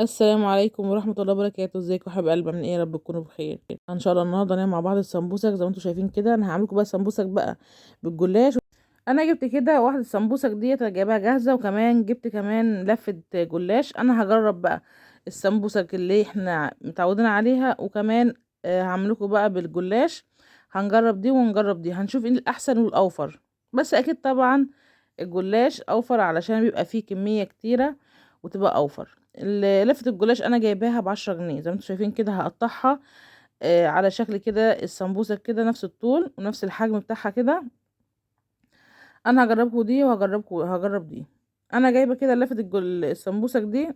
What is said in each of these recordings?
السلام عليكم ورحمة الله وبركاته. ازيكم يا حبايب قلبي؟ من ايه؟ يا رب تكونوا بخير. ان شاء الله النهارده هنعمل مع بعض السمبوسك زي ما انتم شايفين كده. انا هعمل لكم بقى سمبوسك بقى بالجلاش. انا جبت كده واحده سمبوسك ديت، أنا جايباها جاهزه، وكمان جبت كمان لفه جلاش. انا هجرب بقى السمبوسك اللي احنا متعودين عليها، وكمان هعمل لكم بقى بالجلاش. هنجرب دي ونجرب دي، هنشوف ايه الاحسن والاوفر. بس اكيد طبعا الجلاش اوفر علشان بيبقى فيه كميه كتيره وتبقى اوفر. لفه الجلاش انا جايباها ب10 جنيه زي ما انتم شايفين كده. هقطعها على شكل كده السمبوسك كده، نفس الطول ونفس الحجم بتاعها كده. انا هجربكم دي هجرب دي. انا جايبه كده لفه السمبوسك دي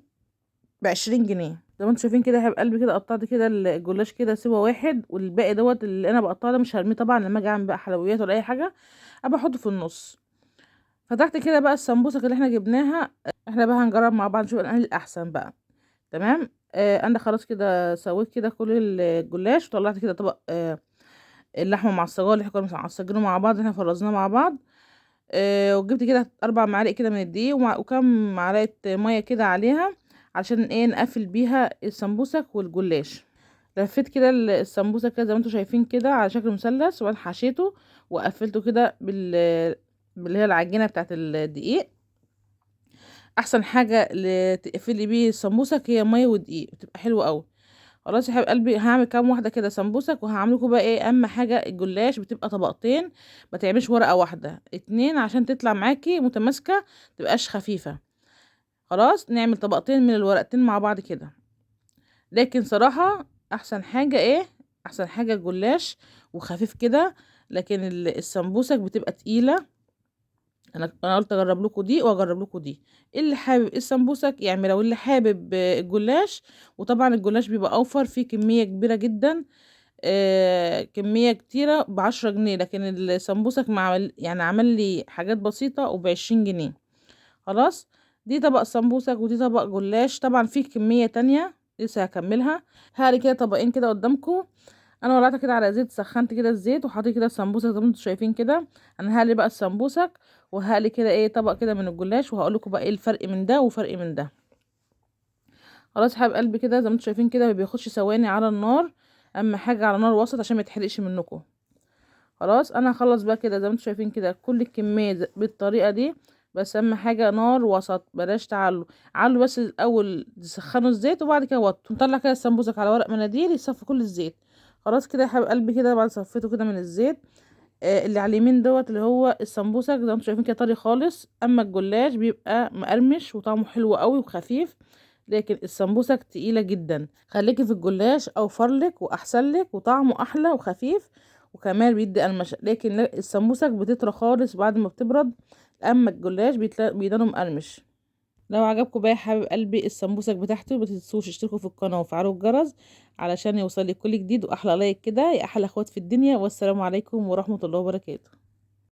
ب20 جنيه زي ما انتم شايفين كده يا حبيب قلبي. كده قطعت كده الجلاش كده سوا واحد، والباقي دوت اللي انا بقطعه ده مش هرميه طبعا، لما اجي اعمل بقى حلويات ولا اي حاجه ابقى احطه في النص. فتحت كده بقى السمبوسك اللي احنا جبناها. احنا بقى هنجرب مع بعض نشوف الانهي الاحسن بقى. تمام. انا خلاص كده سويت كده كل الجلاش، وطلعت كده طبق اللحمه مع السجق اللي احنا كنا معصجينه مع بعض، احنا فرزناه مع بعض. وجبت كده 4 معالق كده من الدقيق، وكم معلقه ميه كده عليها عشان ايه نقفل بيها السمبوسك والجلاش. لفيت كده السمبوسك كده زي ما انتم شايفين كده على شكل مثلث، وبعدين حشيته وقفلته كده باللي هي العجينه بتاعت الدقيق. احسن حاجه اللي تقفلي بيه السمبوسك هي ميه ودقيق، بتبقى حلوه قوي. خلاص يا حبيب قلبي، هعمل كام واحده كده سمبوسك، وهعملكوا بقى ايه. اهم حاجه الجلاش بتبقى طبقتين، ما تعملش ورقه واحده، اتنين عشان تطلع معاكي متماسكه، متبقاش خفيفه. خلاص نعمل طبقتين من الورقتين مع بعض كده. لكن صراحه احسن حاجه ايه؟ احسن حاجه الجلاش وخفيف كده. لكن السمبوسك بتبقى تقيله. انا قلت اجرب لكم دي واجرب لكم دي. اللي حابب السمبوسك يعملها، واللي حابب الجلاش. وطبعا الجلاش بيبقى اوفر فيه كميه كبيره جدا. كميه كتيره ب10 جنيه، لكن السمبوسك يعني عمل لي حاجات بسيطه وب20 جنيه. خلاص. دي طبق سمبوسك ودي طبق جلاش، طبعا فيه كميه تانية لسه هكملها. هقلي كده طبقين كده قدامكم. انا ولعت كده على زيت، سخنت كده الزيت وحطيت كده السمبوسك زي ما انتم شايفين كده. انا هقلي بقى السمبوسك، وهقلي كده ايه طبق كده من الجلاش، وهقول لكم بقى ايه الفرق من ده وفرق من ده. خلاص يا حبيب قلبي، كده زي ما انتم شايفين كده ما بياخدش ثواني على النار. اهم حاجه على نار وسط عشان ما يتحرقش منكم. خلاص انا هخلص بقى كده زي ما انتم شايفين كده كل الكميه بالطريقه دي. بس اهم حاجه نار وسط، بلاش تعلوا. علوا بس الاول تسخنوا الزيت، وبعد كده وطوا. نطلع كده السمبوسك على ورق مناديل يصفي كل الزيت. خلاص كده يا حبيب قلبي، كده بعد صفيته كده من الزيت. اللي على اليمين دوت اللي هو السمبوسك زي ما انتم شايفين كده طري خالص. اما الجلاش بيبقى مقرمش وطعمه حلو قوي وخفيف. لكن السمبوسك تقيله جدا. خليكي في الجلاش اوفر لك واحسن لك وطعمه احلى وخفيف، وكمان بيدي قرمشه. لكن السمبوسك بتطرى خالص بعد ما بتبرد. اما الجلاش بيضل مقرمش. لو عجبكم بقى يا حبيب قلبي السمبوسك بتاعته، متنسوش تشتركوا في القناه وفعلوا الجرس علشان يوصلك كل جديد. واحلى لايك كده يا احلى اخوات في الدنيا. والسلام عليكم ورحمه الله وبركاته.